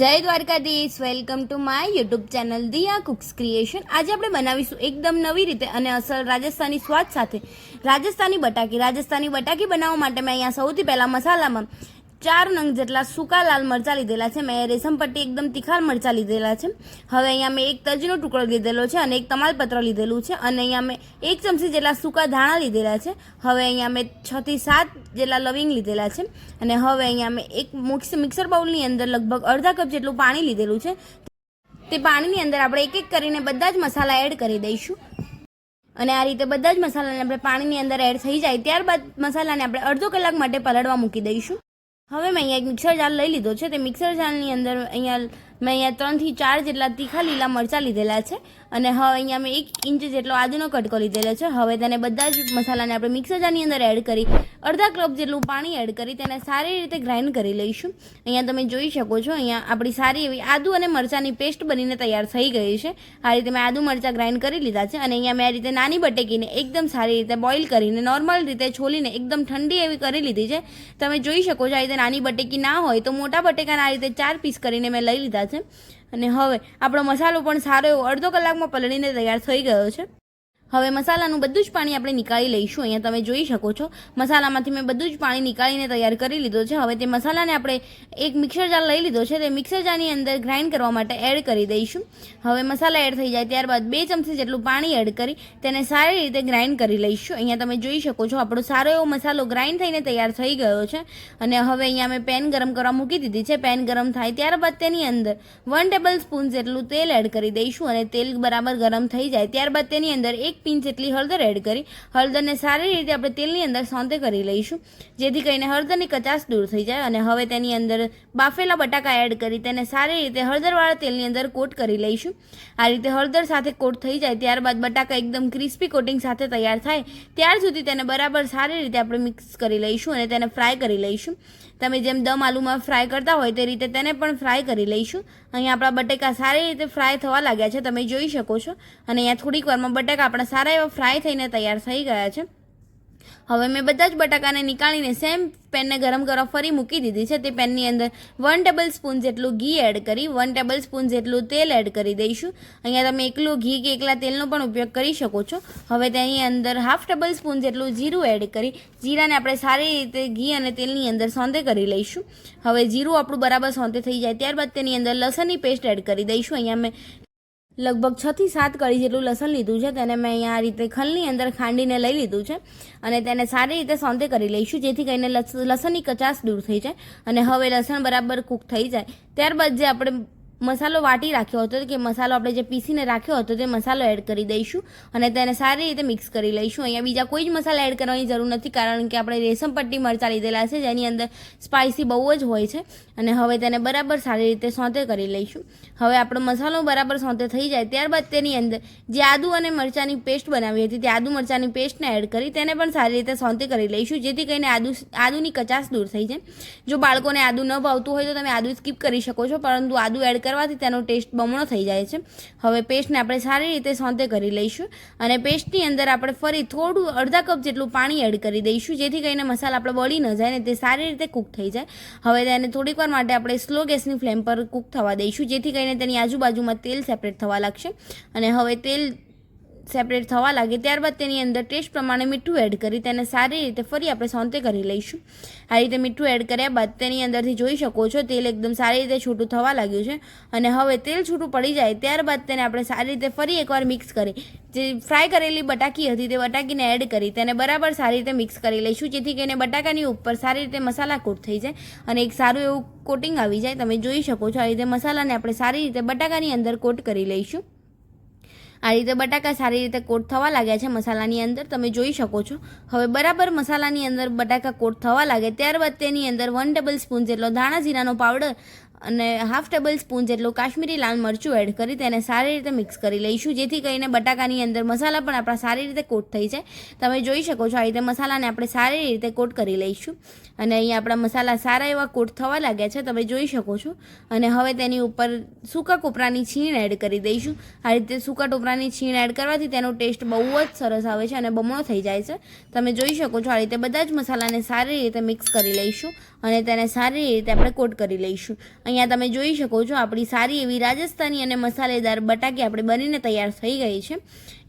જય Dwarkadhish, welcome to my YouTube channel Diya cooks creation. આજે આપણે બનાવીશું એકદમ નવી રીતે અને અસલ રાજસ્થાની સ્વાદ સાથે રાજસ્થાની બટાકી। રાજસ્થાની બટાકી બનાવવા માટે મેં અહીંયા સૌથી પહેલાં મસાલામાં 4 નંગ જેટલા સૂકા લાલ મરચાં લીધેલા છે। મેં રેશમ પટ્ટી એકદમ તીખા મરચાં લીધેલા છે। હવે અહીંયા મેં એક તજનો ટુકડો લીધેલો છે અને એક તમાલપત્ર લીધેલું છે અને અહીંયા મેં 1 ચમચી જેટલા સૂકા ધાણા લીધેલા છે। હવે અહીંયા મેં 6 થી 7 જેટલા લવિંગ લીધેલા છે અને હવે અહીંયા મેં એક મિક્સર બાઉલની અંદર લગભગ અડધા કપ જેટલું પાણી લીધેલું છે। તે પાણીની અંદર આપણે એક એક કરીને બધા જ મસાલા એડ કરી દઈશું અને આ રીતે બધા જ મસાલાને આપણે પાણીની અંદર એડ થઈ જાય ત્યારબાદ મસાલાને આપણે અડધો કલાક માટે પલાળવા મૂકી દઈશું। હવે મેં અહીંયા એક મિક્સર જાર લઈ લીધો છે। તે મિક્સર જારની અંદર મેં 3 થી 4 જેટલા તીખા લીલા મરચાં લીધેલા છે અને હવે અહીંયા મેં 1 ઇંચ જેટલો આદુનો કટકો લીધેલો છે। હવે તેને બધા જ મસાલાને આપણે મિક્સર જારની અંદર એડ કરી અડધા કપ જેટલું પાણી એડ કરી તેને સારી રીતે ગ્રાઇન્ડ કરી લઈશું। અહીંયા તમે જોઈ શકો છો અહીંયા આપણી સારી એવી આદુ અને મરચાંની પેસ્ટ બનીને તૈયાર થઈ ગઈ છે। આ રીતે મેં આદુ મરચાં ગ્રાઇન્ડ કરી લીધા છે અને અહીંયા મેં આ રીતે નાની બટેકીને એકદમ સારી રીતે બોઇલ કરીને નોર્મલ રીતે છોલીને એકદમ ઠંડી એવી કરી લીધી છે। તમે જોઈ શકો છો આ રીતે નાની બટેકી ના હોય તો મોટા બટેકાના આ રીતે 4 પીસ કરીને મેં લઈ લીધા છે અને હવે આપણો મસાલો પણ સારો એવો અડધો કલાકમાં પલળીને તૈયાર થઈ ગયો છે। હવે મસાલાનું બધું જ પાણી આપણે નીકાળી લઈશું। અહીંયા તમે જોઈ શકો છો મસાલામાંથી મેં બધું જ પાણી નીકાળીને તૈયાર કરી લીધો છે। હવે તે મસાલાને આપણે એક મિક્સર જાર લઈ લીધો છે, તે મિક્સર જારની અંદર ગ્રાઇન્ડ કરવા માટે એડ કરી દઈશું। હવે મસાલા એડ થઈ જાય ત્યારબાદ 2 ચમચી જેટલું પાણી એડ કરી તેને સારી રીતે ગ્રાઇન્ડ કરી લઈશું। અહીંયા તમે જોઈ શકો છો આપણો સારો એવો મસાલો ગ્રાઇન્ડ થઈને તૈયાર થઈ ગયો છે અને હવે અહીંયા મેં પેન ગરમ કરવા મૂકી દીધી છે। પેન ગરમ થાય ત્યારબાદ તેની અંદર 1 ટેબલ સ્પૂન જેટલું તેલ એડ કરી દઈશું અને તેલ બરાબર ગરમ થઈ જાય ત્યારબાદ તેની અંદર 1 પિંચ જેટલી હળદર એડ કરી હળદરને સારી રીતે આપણે તેલની અંદર સોંતે કરી લઈશું જેથી કરીને હળદરની કચાશ દૂર થઈ જાય અને હવે તેની અંદર બાફેલા બટાકા એડ કરી તેને સારી રીતે હળદરવાળા તેલની અંદર કોટ કરી લઈશું। આ રીતે હળદર સાથે કોટ થઈ જાય ત્યારબાદ બટાકા એકદમ ક્રિસ્પી કોટિંગ સાથે તૈયાર થાય ત્યાર સુધી તેને બરાબર સારી રીતે આપણે મિક્સ કરી લઈશું અને તેને ફ્રાય કરી લઈશું। તમે જેમ દમ આલુમાં ફ્રાય કરતા હોય તે રીતે તેને પણ ફ્રાય કરી લઈશું। અહીંયા આપણા બટેકા સારી રીતે ફ્રાય થવા લાગ્યા છે, તમે જોઈ શકો છો અને અહીંયા થોડીક વારમાં બટેકા આપણા સારા એવા ફ્રાય થઈને તૈયાર થઈ ગયા છે। હવે મેં બધા જ બટાકાને નીકાળીને સેમ પેનને ગરમ કરવા ફરી મૂકી દીધી છે। તે પેનની અંદર 1 ટેબલ સ્પૂન જેટલું ઘી એડ કરી 1 ટેબલ સ્પૂન જેટલું તેલ એડ કરી દઈશું। અહીંયા તમે એકલું ઘી કે એકલા તેલનો પણ ઉપયોગ કરી શકો છો। હવે તેની અંદર 1/2 ટેબલ સ્પૂન જેટલું જીરું એડ કરી જીરાને આપણે સારી રીતે ઘી અને તેલની અંદર સોંતે કરી લઈશું। હવે જીરું આપણું બરાબર સોંતે થઈ જાય ત્યારબાદ તેની અંદર લસણની પેસ્ટ એડ કરી દઈશું। અહીંયા મેં લગભગ 6 થી 7 કળી જેટલું લસણ લીધું છે, તેને મેં અહીંયા આ રીતે ખલની અંદર ખાંડીને લઈ લીધું છે અને તેને સારી રીતે સોંતે કરી લઈશું જેથી કરીને લસણની કચાશ દૂર થઈ જાય અને હવે લસણ બરાબર કૂક થઈ જાય ત્યારબાદ જે આપણે મસાલો વાટી રાખ્યો હતો કે મસાલો આપણે જે પીસીને રાખ્યો હતો તે મસાલો એડ કરી દઈશું અને તેને સારી રીતે મિક્સ કરી લઈશું। અહીંયા બીજા કોઈ જ મસાલા એડ કરવાની જરૂર નથી કારણ કે આપણે રેશમ પટ્ટી મરચાં લીધેલા છે જેની અંદર સ્પાઇસી બહુ જ હોય છે અને હવે તેને બરાબર સારી રીતે સોંતે કરી લઈશું। હવે આપણો મસાલો બરાબર સોંતે થઈ જાય ત્યારબાદ તેની અંદર જે આદુ અને મરચાંની પેસ્ટ બનાવી હતી તે આદુ મરચાંની પેસ્ટને એડ કરી તેને પણ સારી રીતે સોંતે કરી લઈશું જેથી કરીને આદુની કચાશ દૂર થઈ જાય। જો બાળકોને આદુ ન ભાવતું હોય તો તમે આદુ સ્કીપ કરી શકો છો પરંતુ આદુ એડ કરવાથી તેનો ટેસ્ટ બમણો થઈ જાય છે। હવે પેસ્ટને આપણે સારી રીતે સોંતે કરી લઈશું અને પેસ્ટની અંદર આપણે ફરી થોડું અડધા કપ જેટલું પાણી એડ કરી દઈશું જેથી કરીને મસાલા આપણે બળી ન જાય ને તે સારી રીતે કૂક થઈ જાય। હવે તેને થોડીક વાર માટે આપણે સ્લો ગેસની ફ્લેમ પર કૂક થવા દઈશું જેથી કરીને તેની આજુબાજુમાં તેલ સેપરેટ થવા લાગશે અને હવે તેલ સેપરેટ થવા લાગે ત્યારબાદ તેની અંદર ટેસ્ટ પ્રમાણે મીઠું એડ કરી તેને સારી રીતે ફરી આપણે સોંતે કરી લઈશું। આ રીતે મીઠું એડ કર્યા બાદ તેની અંદરથી જોઈ શકો છો તેલ એકદમ સારી રીતે છૂટું થવા લાગ્યું છે અને હવે તેલ છૂટું પડી જાય ત્યારબાદ તેને આપણે સારી રીતે ફરી એકવાર મિક્સ કરી જે ફ્રાય કરેલી બટાકી હતી તે બટાકીને એડ કરી તેને બરાબર સારી રીતે મિક્સ કરી લઈશું જેથી કરીને બટાકાની ઉપર સારી રીતે મસાલા કોટ થઈ જાય અને એક સારું એવું કોટિંગ આવી જાય। તમે જોઈ શકો છો આ રીતે મસાલાને આપણે સારી રીતે બટાકાની અંદર કોટ કરી લઈશું। આ રીતે બટાકા સારી રીતે કોટ થવા લાગ્યા છે મસાલાની અંદર, તમે જોઈ શકો છો। હવે બરાબર મસાલાની અંદર બટાકા કોટ થવા લાગે ત્યારબાદ તેની અંદર 1 ટેબલ સ્પૂન જેટલો ધાણા જીરાનો પાવડર અને 1/2 ટેબલ સ્પૂન જેટલું કાશ્મીરી લાલ મરચું એડ કરી તેને સારી રીતે મિક્સ કરી લઈશું જેથી કરીને બટાકાની અંદર મસાલા પણ આપણા સારી રીતે કોટ થઈ જાય। તમે જોઈ શકો છો આ રીતે મસાલાને આપણે સારી રીતે કોટ કરી લઈશું અને અહીંયા આપણા મસાલા સારા એવા કોટ થવા લાગ્યા છે, તમે જોઈ શકો છો અને હવે તેની ઉપર સૂકા કોપરાની છીણ એડ કરી દઈશું। આ રીતે સૂકા ટોપરાની છીણ એડ કરવાથી તેનો ટેસ્ટ બહુ જ સરસ આવે છે અને બમણો થઈ જાય છે। તમે જોઈ શકો છો આ રીતે બધા જ મસાલાને સારી રીતે મિક્સ કરી લઈશું અને તેને સારી રીતે આપણે કોટ કરી લઈશું અહીંયા તમે જોઈ શકો છો આપણી સારી એવી રાજસ્થાની અને મસાલેદાર બટાકી આપણે બનીને તૈયાર થઈ ગઈ છે.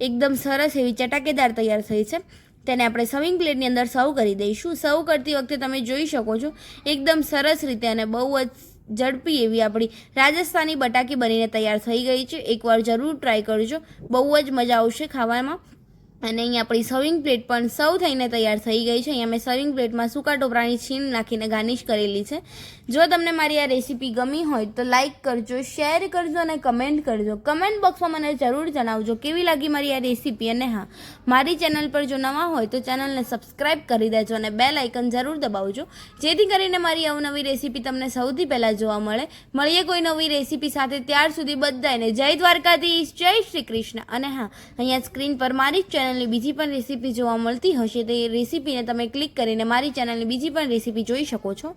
એકદમ સરસ એવી ચટાકેદાર તૈયાર થઈ છે. તેને આપણે સર્વિંગ પ્લેટની અંદર સર્વ કરી દઈશું. સર્વ કરતી વખતે તમે જોઈ શકો છો એકદમ સરસ રીતે અને બહુ જ ઝડપી એવી આપણી રાજસ્થાની બટાકી બનીને તૈયાર થઈ ગઈ છે. એકવાર જરૂર ટ્રાય કરજો, બહુ જ મજા આવશે ખાવામાં. અને અહીંયા આપણી સર્વિંગ પ્લેટ પણ સર્વ થઈને તૈયાર થઈ ગઈ છે. અહીંયા મેં સર્વિંગ પ્લેટમાં સૂકા ટોપરાની છીણ નાખીને ગાર્નિશ કરેલી છે. જો તમને મારી આ રેસીપી ગમી હોય તો લાઇક કરજો, શેર કરજો અને કમેન્ટ કરજો. કમેન્ટ બોક્સમાં મને જરૂર જણાવજો કેવી લાગી મારી આ રેસીપી. અને હા, મારી ચેનલ પર જો નવા હોય તો ચેનલને સબસ્ક્રાઈબ કરી દેજો અને બેલ આઇકન જરૂર દબાવજો, જેથી કરીને મારી અવનવી રેસીપી તમને સૌથી પહેલાં જોવા મળે. મળીએ કોઈ નવી રેસીપી સાથે. ત્યાર સુધી બધાને જય દ્વારકાધીશ, જય શ્રી કૃષ્ણ. અને હા, અહીંયા સ્ક્રીન પર મારી ચેનલની બીજી પણ રેસીપી જોવા મળતી હશે, તે રેસીપીને તમે ક્લિક કરીને મારી ચેનલની બીજી પણ રેસીપી જોઈ શકો છો.